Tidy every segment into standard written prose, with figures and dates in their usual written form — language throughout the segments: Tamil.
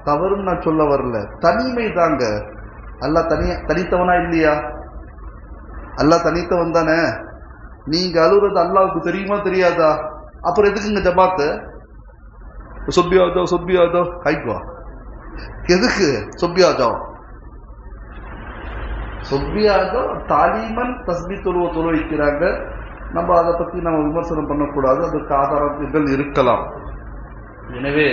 தவறுன்னு நான் சொல்ல வரல, தனிமை தாங்க. அல்லாஹ் தனித்தவனா இல்லையா? அல்லாஹ் தனித்தவன் தானே. நீங்க அழுகுறது அல்லாஹ்வுக்கு தெரியுமா தெரியாதா? அப்புறம் எதுக்குங்க ஜமாத்து? சொப்பியாதோ கைக்குவா, எதுக்கு சொப்பியாதோ தாலிமன் தஸ்பீ தொழு வைக்கிறாங்க. நம்ம அதை பத்தி நம்ம விமர்சனம் பண்ணக்கூடாது, அதுக்கு ஆதாரங்கள் இருக்கலாம். எனவே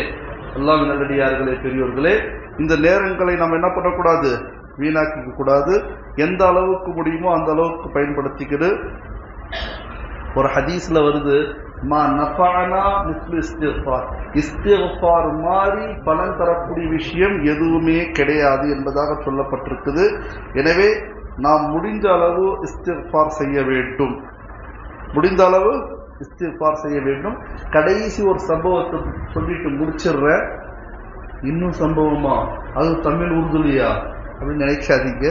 அல்லாஹ்வின் நல்லடியார்களே, பெரியோர்களே, இந்த நேரங்களை நம்ம என்ன பண்ணக்கூடாது, வீணாக்கிக்க கூடாது. எந்த அளவுக்கு முடியுமோ அந்த அளவுக்கு பயன்படுத்திக்கிட்டு, ஒரு ஹதீஸ்ல வருது, மா நஃபஅனா மிஸ்லு இஸ்திக்ஃபார், இஸ்திக்ஃபார் மாதிரி பலன் தரக்கூடிய விஷயம் எதுவுமே கிடையாது என்பதாக சொல்லப்பட்டிருக்குது. எனவே நாம் முடிந்த அளவு இஸ்திக்ஃபார் செய்ய வேண்டும், முடிந்த அளவு இஸ்திக்ஃபார் செய்ய வேண்டும். கடைசி ஒரு சம்பவத்தை சொல்லிட்டு முடிச்சிடுறேன். இன்னும் சம்பவமா, அது தமிழ் உருதுலையா அப்படின்னு நினைக்காதீங்க,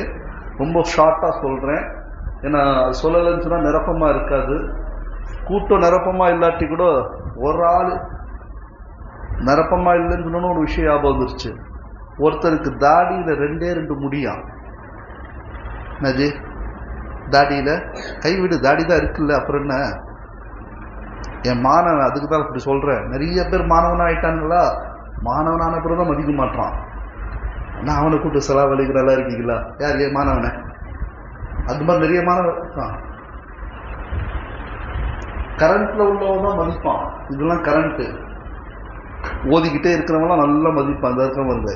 ரொம்ப ஷார்ட்டா சொல்றேன். ஏன்னா சொல்லலன்னு சொன்னா நிரப்பமா இருக்காது. கூட்டம் நிரப்பமா இல்லாட்டி கூட ஒரு ஆள் நிரப்பமா இல்லைன்னு சொன்னோன்னு ஒரு விஷயம் ஞாபகம் வந்துருச்சு. ஒருத்தருக்கு தாடியில 2 முடியா. என்னது தாடியில? கைவிடு, தாடி தான் இருக்குல்ல, அப்புறம் என்ன? என் மாணவன், அதுக்கு தான் இப்படி சொல்றேன். நிறைய பேர் மாணவனா ஆயிட்டாங்களா, மாணவனான பிறகு தான் மதிக்க மாட்டான். நான் அவனை கூப்பிட்டு செலவழிக்கு நல்லா இருக்கீங்களா, யார் ஏன் மாணவனை? அது மாதிரி நிறைய மாணவன் கரண்ட்ல உள்ளவன் தான் மதிப்பான். இதெல்லாம் கரண்ட் ஓதிக்கிட்டே இருக்கிறவங்களாம் நல்லா மதிப்பான். அந்த இருக்க வருது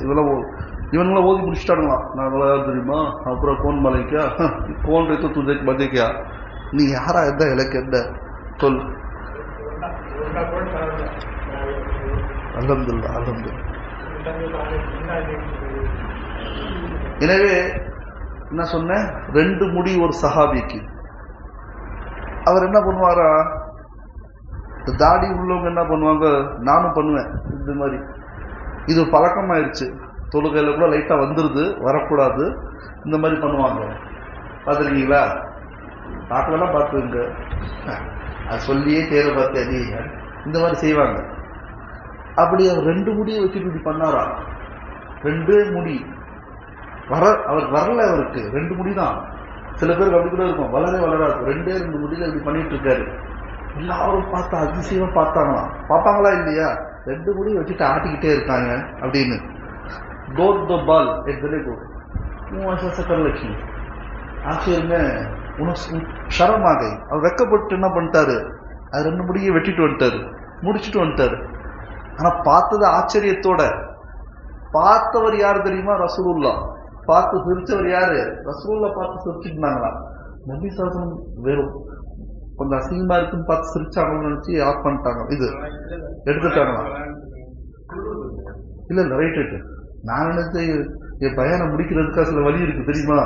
இவங்களாம் ஓதி முடிச்சுட்டானுங்களாம். நான் நல்லா தெரியுமா, அப்புறம் கோன் மலைக்கா கோன் வைத்து துஜைக்கு மதிக்கா, நீ யாரா இருந்தா எனக்கு என்ன சொல். அல்ஹம்துலில்லாஹ் அல்ஹம்துலில்லாஹ். எனவே என்ன சொன்னேன், 2 முடி ஒரு சஹாபிக்கு. அவர் என்ன பண்ணுவாரா, தாடி உள்ளவங்க என்ன பண்ணுவாங்க, நானும் பண்ணுவேன் இந்த மாதிரி. இது பழக்கமாயிருச்சு, தொழுகையில கூட லைட்டா வந்துருது, வரக்கூடாது, இந்த மாதிரி பண்ணுவாங்க. பார்த்துருக்கீங்களா? பார்க்கலாம், பார்த்துருங்க, அது சொல்லியே தேர பார்த்தேன், இந்த மாதிரி செய்வாங்க. அப்படி அவர் 2 முடியை வச்சுட்டு இப்படி பண்ணாரா, 2 முடி அவர் வரல, அவருக்கு 2 முடி தான். சில பேருக்கு அப்படி கூட இருக்கும், வளராது, 2 முடியில இப்படி பண்ணிட்டு இருக்காரு. எல்லாரும் பார்த்தா அதிசயமா பார்ப்பாங்களா இல்லையா, 2 முடி வச்சுட்டு ஆட்டிக்கிட்டே இருக்காங்க அப்படின்னு. Quote the ball எக்ஸலே code Lakshmi ஆச்சரியமே உனக்கு ஷரமாக அவர் வெக்கப்பட்டு என்ன பண்ணிட்டாரு, அது 2 முடியை வெட்டிட்டு வந்துட்டாரு, முடிச்சுட்டு வந்துட்டாரு. ஆனா பார்த்தது ஆச்சரியத்தோட. பார்த்தவர் யாரு தெரியுமா, ரசூலுல்லாஹ். பார்த்து சிரிச்சவர் யாரு, ரசூலுல்லாஹ். பார்த்து சிரிச்சுட்டாங்களா, நபி சாசனம் வெறும் கொஞ்சம் அசிங்கமா இருக்குன்னு பார்த்து சிரிச்சாங்கன்னு நினைச்சு ஆஃப் பண்ணிட்டாங்க, இது எடுத்துட்டாங்களா? இல்ல ரைட். நான் நினைச்சு என் பையனை முடிக்கிறதுக்காக சில வழி இருக்கு தெரியுமா,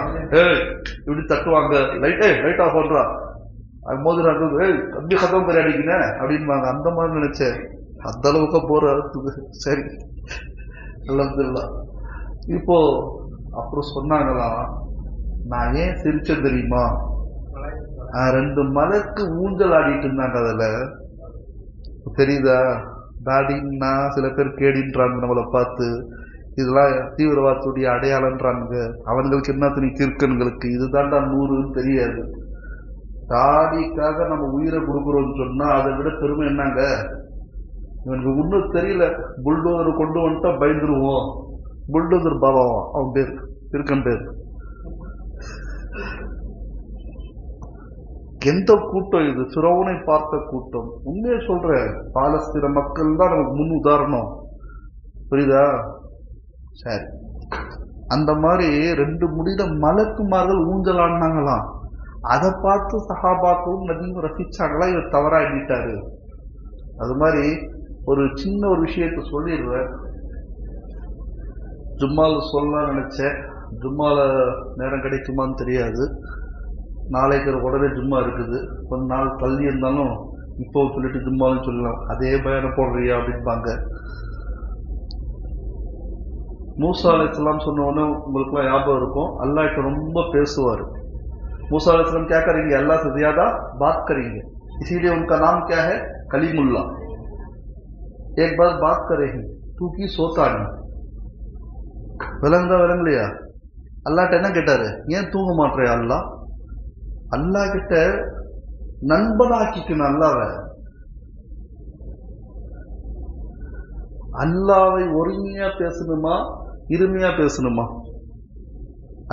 இப்படி தட்டுவாங்க, லைட் ஆஃப் பண்றா, அது மோதுறாங்க, அப்படி கதம் கரையாடிக்கின அப்படின்பாங்க. அந்த மாதிரி நினைச்சேன், அந்த அளவுக்கு போற. சரி, அல்ஹம்துலில்லாஹ். இப்போ அப்புறம் சொன்னாங்களாம், நான் ஏன் சிரிச்சேன் தெரியுமா, 2 மலக்கு ஊஞ்சல் ஆடிட்டு இருந்தாங்க, அதுல தெரியுதா? தாடின்னா சில பேர் கேடின்றாங்க நம்மளை பார்த்து, இதெல்லாம் தீவிரவாதத்துடைய அடையாளன்றாங்க. அவங்களுக்கு என்ன துணி கிறுக்கன்களுக்கு, இதுதான்டா 100ன்னு தெரியாது. தாடிக்காக நம்ம உயிரை கொடுக்குறோம்னு சொன்னா அதை விட பெருமை என்னங்க? இவனுக்கு ஒன்றும் தெரியல, புல்டோசர் கொண்டு வந்துட்டா பயந்துருவோம், புல்டோசர் பாபாவா அவன் பேர், இருக்கன் பேர். எந்த கூட்டம் இது, ஃபிரௌனை பார்த்த கூட்டம். உண்மையை சொல்ற, பாலஸ்தீன மக்கள் தான் நமக்கு முன் உதாரணம், புரியுதா? சரி, அந்த மாதிரி 2 முடியில மலக்குமார்கள் ஊஞ்சல் ஆடினாங்களாம். அதை பார்த்து சஹாபாக்களும் நபியும் ரசிச்சாங்களா, இவர் தவறா எண்ணிட்டாரு. அது மாதிரி ஒரு சின்ன ஒரு விஷயத்த சொல்லிடுவேன். ஜும்மால சொல்லலாம் நினைச்சேன், ஜும்மால நேரம் கிடைக்குமான்னு தெரியாது. நாளைக்கு உடனே ஜும்மா இருக்குது, கொஞ்ச நாள் தள்ளி இருந்தாலும் இப்போ சொல்லிட்டு ஜும்மாலும் சொல்லலாம். அதே பயணம் போடுறியா அப்படின்பாங்க. மூசா அலைஹிஸ்ஸலாம் சொன்ன உடனே உங்களுக்குலாம் ஞாபகம் இருக்கும், அல்லாஹ்கிட்ட ரொம்ப பேசுவார். மூசா அலைஹிஸ்ஸலாம் क्या करेंगे, अल्लाह से ज्यादा बात करेंगे, इसीलिए उनका नाम क्या है, कलीमुल्लाह. एक बार बात करेंगे तू की सोता नहीं, விளங்குதா விளங்கலையா? அல்லாட்ட என்ன கேட்டாரு? ஏன் தூங்க மாட்டேன் அல்லா? அல்லா கிட்ட நண்பனாக்கிக்கணும் அல்லாவை. अल्लाह ओरिया பேசணுமா இருமையா பேசணுமா?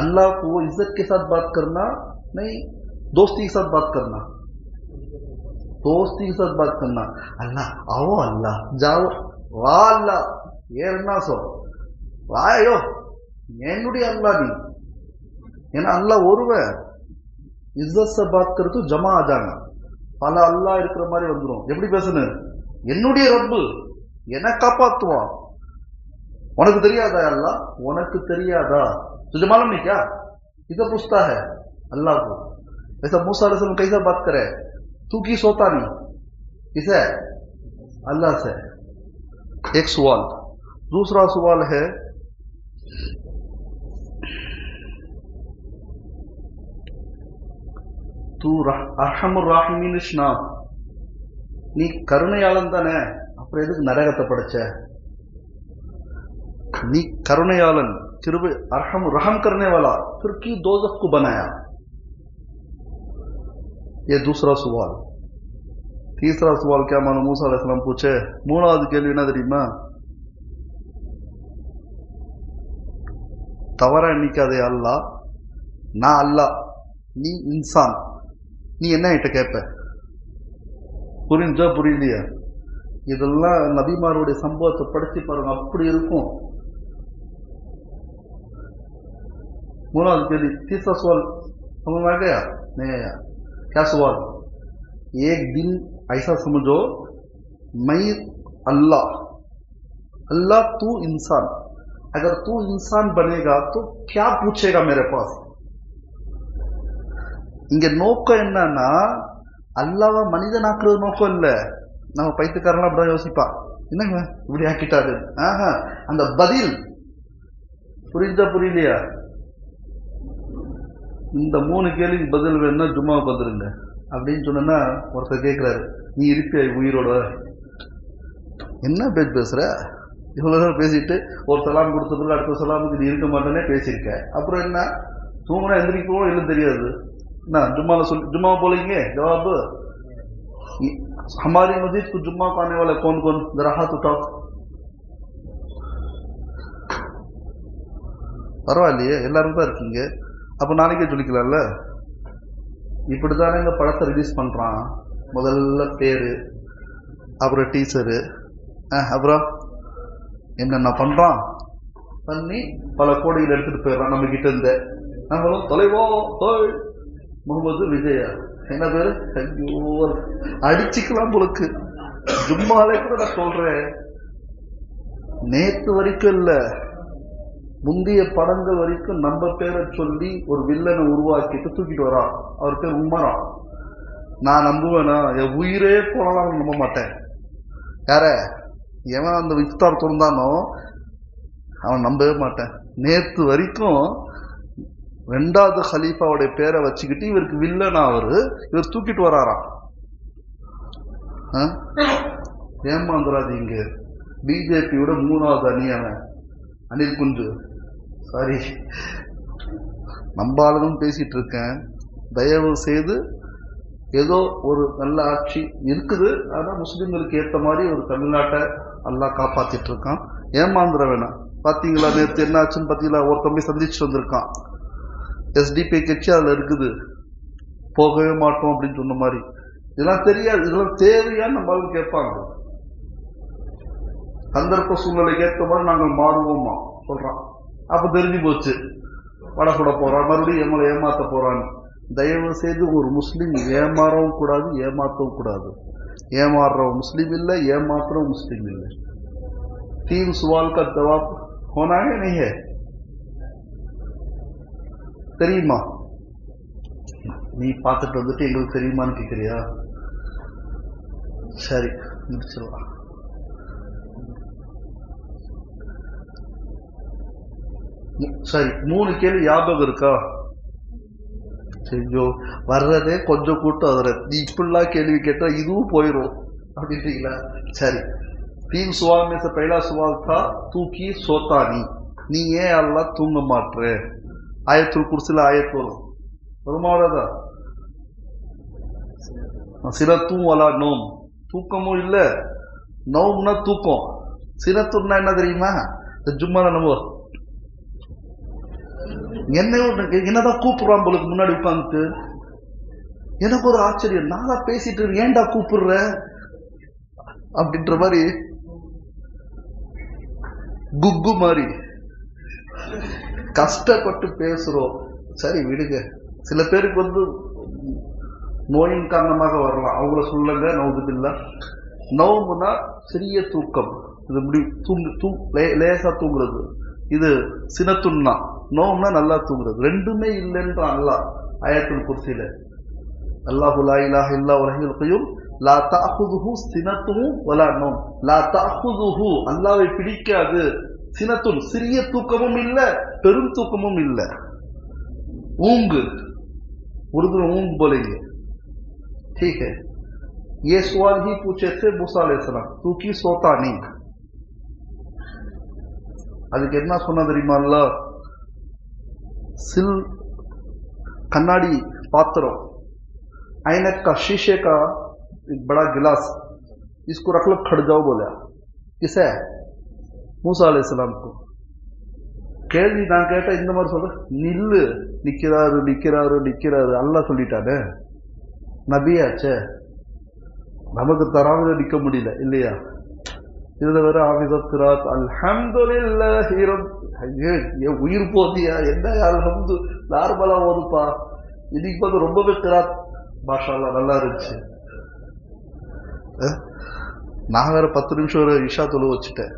अल्लाह को इज्जत के साथ बात करना नहीं, दोस्ती के साथ बात करना, दोस्ती के साथ बात करना. अल्लाह आओ, अल्लाह जाओ, வா அல்லா ஏன்னா சொல் வாயோ என்னுடைய அல்லா நீ. ஏன்னா அல்லாஹ் ஒருவன். இஸ்ஸத் से बात करे तो जमा आ जाना. பல அல்லாஹ் இருக்கிற மாதிரி வந்துடும். எப்படி பேசணும்? என்னுடைய ரப்பு என்ன காப்பாத்துவான். உனக்கு தெரியாதா अल्लाह? உனக்கு தெரியாதா? तुझे मालूम नहीं क्या? इधर पूछता है अल्लाह को. ऐसा मूसा अलैहिस्सलाम कैसा बात करे? तू की सोता नहीं किसे? अल्लाह से. एक सवाल. दूसरा सवाल है तू अर्हमुर राहिमीन நீ கருணையாளன் தானே, அப்புறம் எதுக்கு நரகத்தை படைச்ச? நீ கருணையாளன், கிருபை, अर्हम रहम करने वाला, फिर क्यों दोज़ख को बनाया? ये दूसरा सवाल. तीसरा सवाल क्या मानो मूसा अलैहिस्सलाम पूछे. மூணாவது கேள்வி என்ன தெரியுமா? தவறா எண்ணிக்காதே அல்லா, நான் அல்லா, நீ இன்சான், நீ என்ன என்கிட்ட கேட்ப? புரிஞ்சா புரியலையா? இதெல்லாம் நபிமாருடைய சம்பவத்தை படிச்சு பாருங்க, அப்படி இருக்கும். மூணாவது கேள்வி. तीसरा सवाल समझ में आ गया? नहीं आया? क्या सवाल? एक दिन ऐसा समझो मैं अल्लाह, अल्लाह तू इंसान, अगर तू इंसान बनेगा तो क्या पूछेगा मेरे पास? இங்க நோக்கம் என்னன்னா அல்லாஹ்வை மனிதனாக்குறது நோக்கம் இல்ல. நம்ம பைத்தியக்காரலாம் அப்படிதான் யோசிப்பா, என்னங்க இப்படி ஆக்கிட்டாரு. அந்த பதில் புரிஞ்சா புரியலையா? இந்த 3 கேள்விக்கு பதில் வேணும்னா ஜும்மாவுக்கு வந்துருங்க அப்படின்னு சொன்னா ஒருத்தர் கேட்கிறாரு, நீ இருப்பியா உயிரோட? என்ன பேச்சு பேசுற? இவ்வளவு நேரம் பேசிட்டு ஒரு சலாம் கொடுத்ததுல அடுத்த சலாமுக்கு நீ இருக்க மாட்டேன்னே பேசியிருக்க. அப்புறம் என்ன தூங்குனா எந்திரிக்கவும் இல்லை தெரியாது. ना जुम्मा जुम्मा बोलेंगे जवाब. हमारी मस्जिद को जुम्मा को आने वाला कौन कौन, जरा हाथ उठाओ. பரவாயில்லையே, எல்லாரும் தான் இருக்கீங்க. அப்போ நாளைக்கே சொல்லிக்கலாம்ல. இப்படித்தானே இந்த படத்தை ரிலீஸ் பண்றான். முதல்ல பேரு, அப்புறம் டீச்சரு, அப்புறம் என்னென்ன பண்றான் பண்ணி பல கோடிகள் எடுத்துட்டு போயிடறான் நம்ம கிட்ட இருந்து. நம்மளும் தொலைவோ தோல் முகமது விஜயா என்ன பேரு, ஐயோ அடிச்சுக்கலாம் போலுக்கு. ஜும்மாலே கூட நான் சொல்றேன், நேற்று வரைக்கும் இல்ல முந்தைய படங்கள் வரைக்கும் நம்ம பேரை சொல்லி ஒரு வில்லனை உருவாக்கிட்டு தூக்கிட்டு வரான். அவர் பேர் உமரா. நான் நம்புவேனா? என் உயிரே போனாலும் நம்ப மாட்டேன். யார எவன் அந்த இஃப்தார் திறந்தானோ அவன் நம்பவே மாட்டேன். நேற்று வரைக்கும் 2வது ஹலீஃபாவுடைய பேரை வச்சுக்கிட்டு இவருக்கு வில்லனா இவர் தூக்கிட்டு வராராம். ஏமாந்துராதீங்க. பிஜேபியோட 3வது அணியான அனில் குஞ்சு, சாரி நம்ம ஆளுங்களும் பேசிட்டு இருக்கேன். தயவு செய்து ஏதோ ஒரு நல்ல ஆட்சி இருக்குது, ஆனா முஸ்லிம்களுக்கு ஏற்ற மாதிரி ஒரு தமிழ்நாட்டை எல்லாம் காப்பாத்திட்டு இருக்கான். ஏமாந்துட வேணாம். பாத்தீங்களா நேற்று என்ன ஆச்சுன்னு பாத்தீங்களா? ஒரு தம்பி சந்திச்சுட்டு வந்திருக்கான். எஸ்டிபி கட்சி அதுல இருக்குது, போகவே மாட்டோம் அப்படின்னு சொன்ன மாதிரி. இதெல்லாம் தெரியாது, இதெல்லாம் தேவையான்னு நம்மளால கேட்பாங்க. சந்தர்ப்ப சூழ்நிலைக்கு ஏற்ற மாதிரி நாங்கள் மாறுவோமா சொல்றான். அப்ப தெரிஞ்சு போச்சு வடக்கூட போறான், மறுபடியும் எம்மளை ஏமாத்த போறான்னு. தயவு செய்து ஒரு முஸ்லீம் ஏமாறவும் கூடாது, ஏமாற்றவும் கூடாது. ஏமாறுறவன் முஸ்லீம் இல்லை, ஏமாத்துறவும் முஸ்லீம் இல்லை. 3 सवाल का जवाब होना है नहीं है? தெரியுமா? நீ பார்த்துட்டு வந்துட்டு எங்களுக்கு தெரியுமான்னு கேட்குறியா? சரி முடிச்சிடலாம். சரி 3 கேள்வி ஞாபகம் இருக்கா? ஐயோ வர்றதே கொஞ்சம் கூட்டம். அதுல நீ இப்படிலாம் கேள்வி கேட்டா இதுவும் போயிடும் அப்படின்றீங்களா? சரி 3 सवाल में से पहला सवाल था तू की सोता नहीं. நீ ஏன் அல்லாஹ் தூங்க மாட்ற? ஆயத்துல் குர்சில ஆயத்து வரும், வருமாவதா சிரத்தும் வலா நோம், தூக்கமும் இல்ல, நோம்னா தூக்கம், சிரத்துன்னா என்ன தெரியுமா? இந்த ஜும்மால நம்ம என்னதான் கூப்பிடுறான் போலுக்கு முன்னாடி உட்காந்துட்டு. எனக்கு ஒரு ஆச்சரியம், நான் தான் பேசிட்டு ஏன்டா கூப்பிடுற அப்படின்ற மாதிரி, குக்கு மாதிரி கஷ்டப்பட்டு பேசுறோம். சரி விடுங்க, சில பேருக்கு நோயின் காரணமாக வரலாம், அவங்கள சொல்லுங்க. நவுதுபில்லா, நவுமுனா சிறிய தூக்கம், இது லேசா தூங்குறது. இது சினத்துன்னா நோம்னா நல்லா தூங்குறது. ரெண்டுமே இல்லைன்றான் அல்லாஹ் ஆயத்துல் குர்சில. அல்லாஹு லா இலாஹ இல்லா ஹுவல் ஹய்யுல் கய்யூம் லா தஅஹுதுஹு சினத்துஹு வலா நௌம். லா தஅஹுதுஹு, அல்லாஹ்வை பிடிக்காது, சினத்துன் சிறிய தூக்கமும் இல்ல, பெரும் தூக்கமும் இல்ல. ஊங்கு, उर्दू ऊँग बोलेंगे, ठीक है। ये सवाल ही पूछे थे मूसा अलैहिस्सलाम, तू की सोता नहीं? அதுக்கு என்ன சொன்னா தெரியுமா அல்லாஹ்? सिल कन्नाडी पात्रों, आईने का शीशे का एक बड़ा गिलास, इसको रख लो, खड़ जाओ बोला। किसे? மூசா அலைஹிஸ்ஸலாம் को। கேள்வி நான் கேட்ட இந்த மாதிரி சொல்ற, நில்லு, நிக்கிறாரு நிக்கிறாரு நிக்கிறாரு, அல்லாஹ் சொல்லிட்டானே, நபியாச்சே, நமக்கு தராம நிக்க முடியல இல்லையா? இதுல வேற ஆவிதத்துராத் அல்ஹம்துலில்லாஹி உயிர் போதியா என்ன அல்ஹம்து நார்மலா ஓதுப்பா. இன்னைக்கு ரொம்பவே கிராத் மாஷா அல்லாஹ் நல்லா இருந்துச்சு. நான் வேற 10 நிமிஷம் ஒரு இஷா தொழு வச்சுட்டேன்,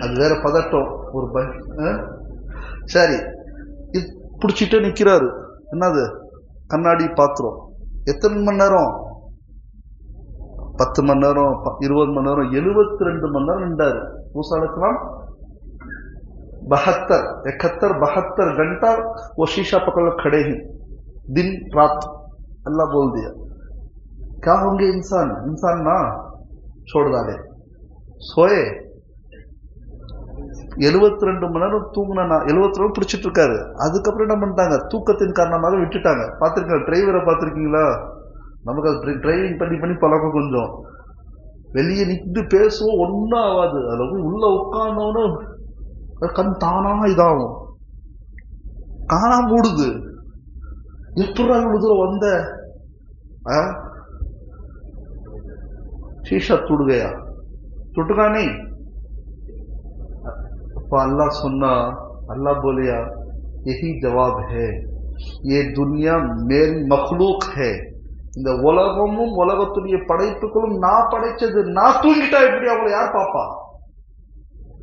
அது வேற பதட்டம் ஒரு சரி. இது பிடிச்சிட்டு நிக்கிறாரு, என்னது கண்ணாடி பாத்திரம். எத்தனை மணி நேரம்? 10 மணி நேரம், 20 மணி நேரம், 72 மணி நேரம் நின்றாரு மூசா अलैहिस्सलाम। 72 घंटा वो शीशा पकड़ खड़े ही, दिन रात। अल्लाह बोल दिया क्या होंगे इंसान, इंसान ना छोड़ डाले, सोए। 72 மணி நேரம் தூங்கினா, 72 பிடிச்சிட்டு இருக்காரு. அதுக்கப்புறம் என்ன பண்ணிட்டாங்க, தூக்கத்தின் காரணமாக விட்டுட்டாங்க. பார்த்திருக்கீங்க டிரைவரை பார்த்திருக்கீங்களா? நமக்கு அது டிரைவிங் பண்ணி பண்ணி பழக்கம். கொஞ்சம் வெளியே நின்று பேசுவோம், ஒன்றும் ஆகாது. அதில் போய் உள்ள உட்கார்ந்தவனு கண் தானா இதாகும், காணா மூடுது. எப்படா இவ்வளவு தூரம் வந்த? शीशा टूट गया, टूटगा नहीं। तो अल्लाह सुनना, अल्लाह बोलिया यही जवाब है, ये दुनिया मेरी मखलूक है, இந்த உலகமும் உலகத்துடைய படைப்புகளும் நான் படைச்சது. நான் தூங்கிட்டா எப்படி அவங்களை யார் பாப்பா?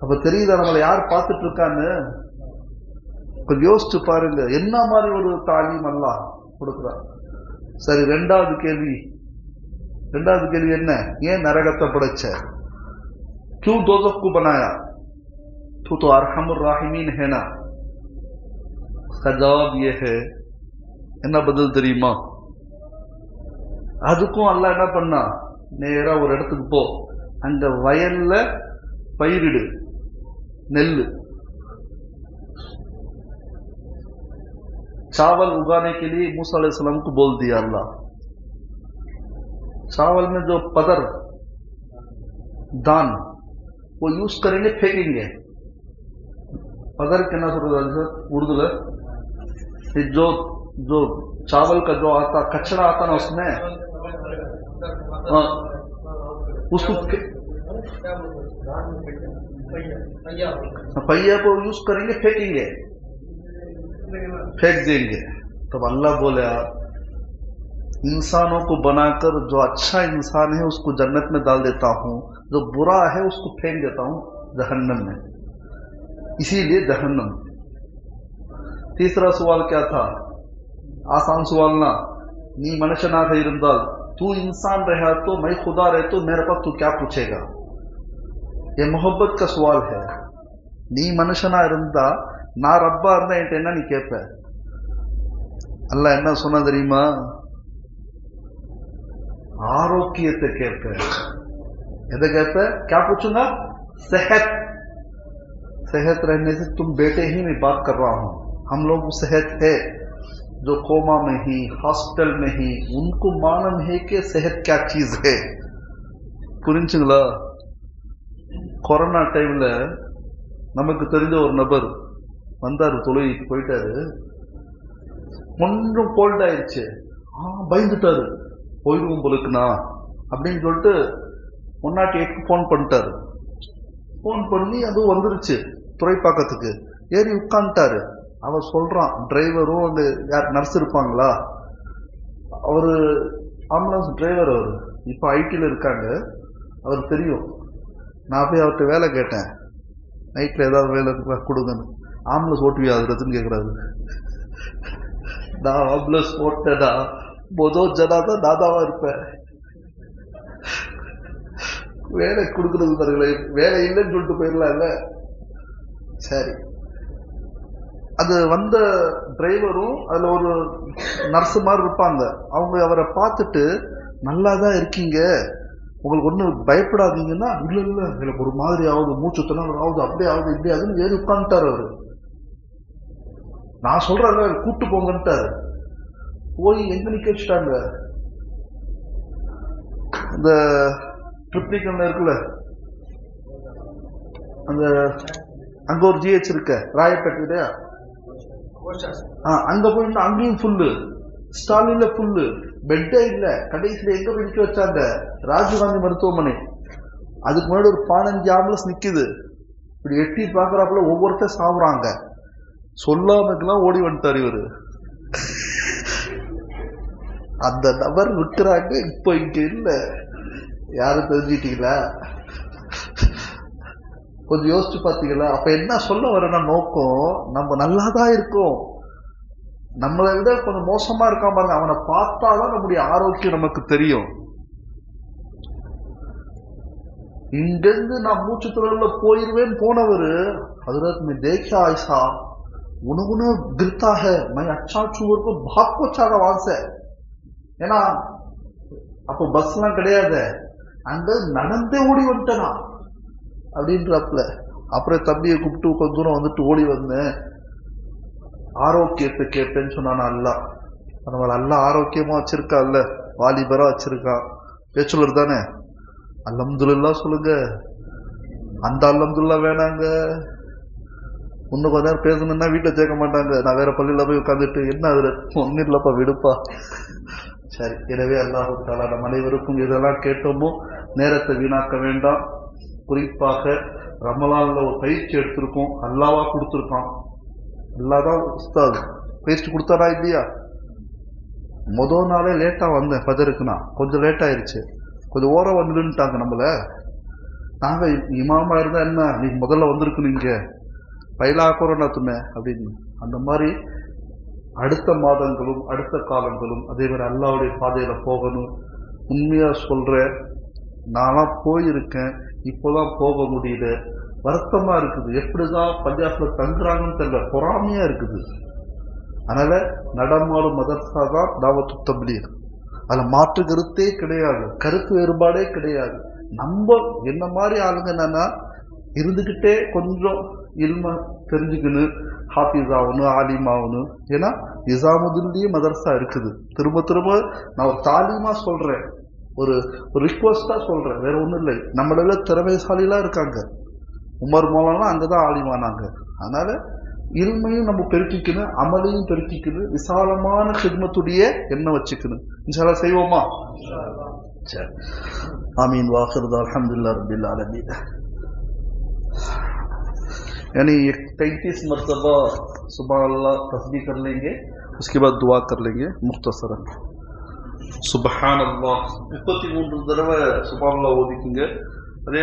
அப்ப தெரியுதா நம்மளை யார் பார்த்துட்டு இருக்கான்னு? கொஞ்சம் யோசிச்சு பாருங்க, என்ன மாதிரி ஒரு தாலீம் அல்லாஹ் கொடுக்குறான். சரி, ரெண்டாவது கேள்வி என்ன? ஏன் நரகத்தை படைச்ச? क्यों दोज़ख को बनाया? तू तो अरहमुर राहिमीन है ना। उसका जवाब ये है, என்ன பதில் தெரியுமா? அதுக்கும் அல்லாஹ் என்ன பண்ணா, நேரா ஒரு இடத்துக்கு போ, அங்க வயல்ல பயிரிடு நெல்லு, चावल उगाने के लिए मूसा अलैहिस्सलाम को बोल दिया अल्लाह। चावल में जो पदर दान वो यूज करेंगे, फेंकेंगे। पदर के ना उर्दू जो जो चावल का जो आता कचरा आता ना, उसमें उसको पहिया को यूज करेंगे, फेंकेंगे, फेंक देंगे। तब अल्लाह बोले इंसानों को बनाकर जो अच्छा इंसान है उसको जन्नत में डाल देता हूं, जो बुरा है उसको फेंक देता हूं जहन्नम में, इसीलिए जहन्नम। तीसरा सवाल क्या था? आसान सवाल ना, नी मनुष्यनाக இருந்தால், तू इंसान रहा तो मैं खुदा रहे तो मेरे पास तू क्या पूछेगा? ये मोहब्बत का सवाल है। नी मनुष्यना இருந்தா, நான் ரப்பா இருந்தா என்கிட்ட என்ன நீ கேட்ப? அல்லாஹ் என்ன சொன்னா தெரியுமா? ஆரோக்கியத்தை கேட்ப. எதை கேட்ப? क्या पूछूंगा? सेहत, सेहत रहने से तुम बेटे ही मैं बात कर रहा हूँ, हम लोग सेहत है जो कोमा में ही हॉस्पिटल में ही उनको मालूम है कि सेहत क्या चीज है. புரிஞ்சுங்களா? கொரோனா டைம்ல நமக்கு தெரிஞ்ச ஒரு நபர் வந்தாரு, தொழுகைக்கு போயிட்டாரு, கொஞ்சம் கோல்ட் ஆயிடுச்சு, பயந்துட்டாரு, போயிடுவோம் போலுக்குண்ணா அப்படின்னு சொல்லிட்டு 108க்கு ஃபோன் பண்ணிட்டாரு. ஃபோன் பண்ணி அதுவும் வந்துருச்சு துறைப்பாக்கத்துக்கு, ஏறி உட்காந்துட்டாரு. அவன் சொல்றான், டிரைவரும் அந்த யார் நர்ஸ் இருப்பாங்களா, அவரு ஆம்புலன்ஸ் டிரைவர், அவரு இப்போ ஐடியில் இருக்காங்க, அவர் தெரியும். நான் போய் அவர்கிட்ட வேலை கேட்டேன், நைட்டில் ஏதாவது வேலை கொடுங்கன்னு. ஆம்புலன்ஸ் ஓட்டுவியா அதுறதுன்னு கேட்குறாரு. நான் ஆம்புலன்ஸ் ஓட்டேன்னா முதல் ஜனாதான் நாதாவா இருப்பேன். வேலை கொடுக்கறது பாருங்களே, வேலை இல்லைன்னு சொல்லிட்டு போயிடலாம்ல. சரி, அது வந்த டிரைவரும் அதில் ஒரு நர்ஸு மாதிரி இருப்பாங்க, அவங்க அவரை பார்த்துட்டு நல்லா தான் இருக்கீங்க, உங்களுக்கு ஒன்றும் பயப்படாதீங்கன்னா, இல்லை இல்லை எனக்கு ஒரு மாதிரி ஆகுது, மூச்சு திணறல் ஆகுது, அப்படியே ஆகுது இப்படி ஆகுதுன்னு ஏறி உட்காந்துட்டார் அவர். நான் சொல்றேன் கூட்டு போங்கன்ட்டாரு. போய் எங்க நிக்க வச்சுட்டாங்க, இந்த ட்ரிப்ளிகன்ல இருக்குல்ல, அந்த அங்க ஒரு ஜிஹெச் இருக்க ராயப்பேட்டை, அங்க போயிட்டு அங்கேயும் ஃபுல்லு, ஸ்டாலின்ல ஃபுல்லு, பெட்டே இல்ல. கடைசியில எங்க போய் நிக்க வச்சாங்க, ராஜீவ்காந்தி மருத்துவமனை. அதுக்கு முன்னாடி ஒரு 15 ஆம்புலன்ஸ் நிக்குது. இப்படி எட்டி பாக்குறாப்புல ஒவ்வொருத்தர் சாவுறாங்க. சொல்லாமக்கெல்லாம் ஓடி வந்துட்டார் இவரு. அந்த நபர் விட்டுறாங்க, இப்ப இங்க இல்ல. யாரும் தெரிஞ்சுட்டீங்களா? கொஞ்சம் யோசிச்சு பாத்தீங்களா? அப்ப என்ன சொல்ல வரேன்னா, நோக்கம் நம்ம நல்லாதான் இருக்கோம், நம்மளை விட கொஞ்சம் மோசமா இருக்காம பாருங்க, அவனை பார்த்தாதான் நம்முடைய ஆரோக்கியம் நமக்கு தெரியும். இங்கிருந்து நான் மூச்சு திறன்ல போயிருவேன் போனவரு, हजरत में देखा ऐसा उन्होंने गिरता है, मैं अच्छा चूर को भाग को चागा वहां से. ஏன்னா அப்போ பஸ் எல்லாம் கிடையாது, அங்க நடந்தே ஓடி வந்துட்டேனா அப்படின்றப்பல. அப்புறம் தம்பியை கூப்பிட்டு கொஞ்ச தூரம் வந்துட்டு ஓடி வந்தேன், ஆரோக்கியத்தை கேட்பேன்னு சொன்னானா. அல்ல பரவாயில்ல, அல்ல ஆரோக்கியமா வச்சிருக்கா, இல்ல வாலிபரா வச்சிருக்கான், பேச்சுலர் தானே, அல்ஹம்துலில்லாஹ் சொல்லுங்க. அந்த அல்ஹம்துலில்லாஹ் வேணாங்க, இன்னும் கொஞ்ச நேரம் பேசணும்னா வீட்டில் சேர்க்க மாட்டாங்க, நான் வேற பள்ளியில போய் உட்காந்துட்டு என்ன அதுல ஒன்னும் இல்லப்பா விடுப்பா. சரி, எனவே அல்லாஹ் தஆலா நம் அனைவருக்கும் இதெல்லாம் கேட்டோமோ நேரத்தை வீணாக்க வேண்டாம். குறிப்பாக ரமலான்ல ஒரு பயிற்சி எடுத்திருக்கோம், அல்லாவா கொடுத்துருக்கான், அல்லாதான் உஸ்தாத் பயிற்சி கொடுத்தாரா இல்லையா? முதல் நாளே லேட்டா வந்தேன் ஃபஜருக்குனா, கொஞ்சம் லேட் ஆயிருச்சு, கொஞ்சம் ஓரம் வந்துட்டாங்க நம்மள. நாங்க இமாமா இருந்தா என்ன, நீ முதல்ல வந்திருக்கணும் இங்க பயிலா கொரோனா துணை அப்படின்னு. அந்த மாதிரி அடுத்த மாதங்களும் அடுத்த காலங்களும் அதே மாதிரி அல்லாவுடைய பாதையில போகணும். உண்மையா சொல்றேன், நான்லாம் போயிருக்கேன், இப்போதான் போக முடியல, வருத்தமா இருக்குது. எப்படிதான் பஞ்சாப்ல தங்குறாங்கன்னு தெரியல, பொறாமையா இருக்குது. அதனால நடமாடும் மதர்சா தான் தாவத்து தப்லீக், அதுல மாற்று கருத்தே கிடையாது, கருத்து வேறுபாடே கிடையாது. நம்ம என்ன மாதிரி ஆளுங்க என்னன்னா இருந்துகிட்டே கொஞ்சம் இல்ம தெரிஞ்சுக்கணும், ஹாஃபிஸ் ஆகணும், ஆலிம் ஆகணும். ஏன்னா நிசாமுதீன்லயே மதர்சா இருக்குது. திரும்ப திரும்ப நான் ஒரு தாலிமா சொல்றேன், ஒரு ரிக்வஸ்டா சொல்றேன், வேற ஒண்ணும் இல்லை. நம்மள திறமைசாலிலாம் இருக்காங்க, உமர் மௌலானா அங்கதான் ஆலிமானாங்க. அதனால இல்மையும் நம்ம பெருக்கிக்கணும், அமலையும் பெருக்கிக்கணும், விசாலமான ஹித்மத்துடைய எண்ணம் வச்சுக்கணும். இன்ஷா அல்லாஹ் செய்வோமா? சரி, ஆமீன். வாஹிர் அல்ஹம்துலில்லாஹ் ரப்பில் ஆலமீன். यानी 33 मरतबा सुबह अल्लाह तस्बीह कर लेंगे, उसके बाद दुआ कर लेंगे मुख्तसरन. सुबहान अल्लाह 33 தடவை சுப்ஹானல்லாஹ் ஓதிக்குங்க. அதே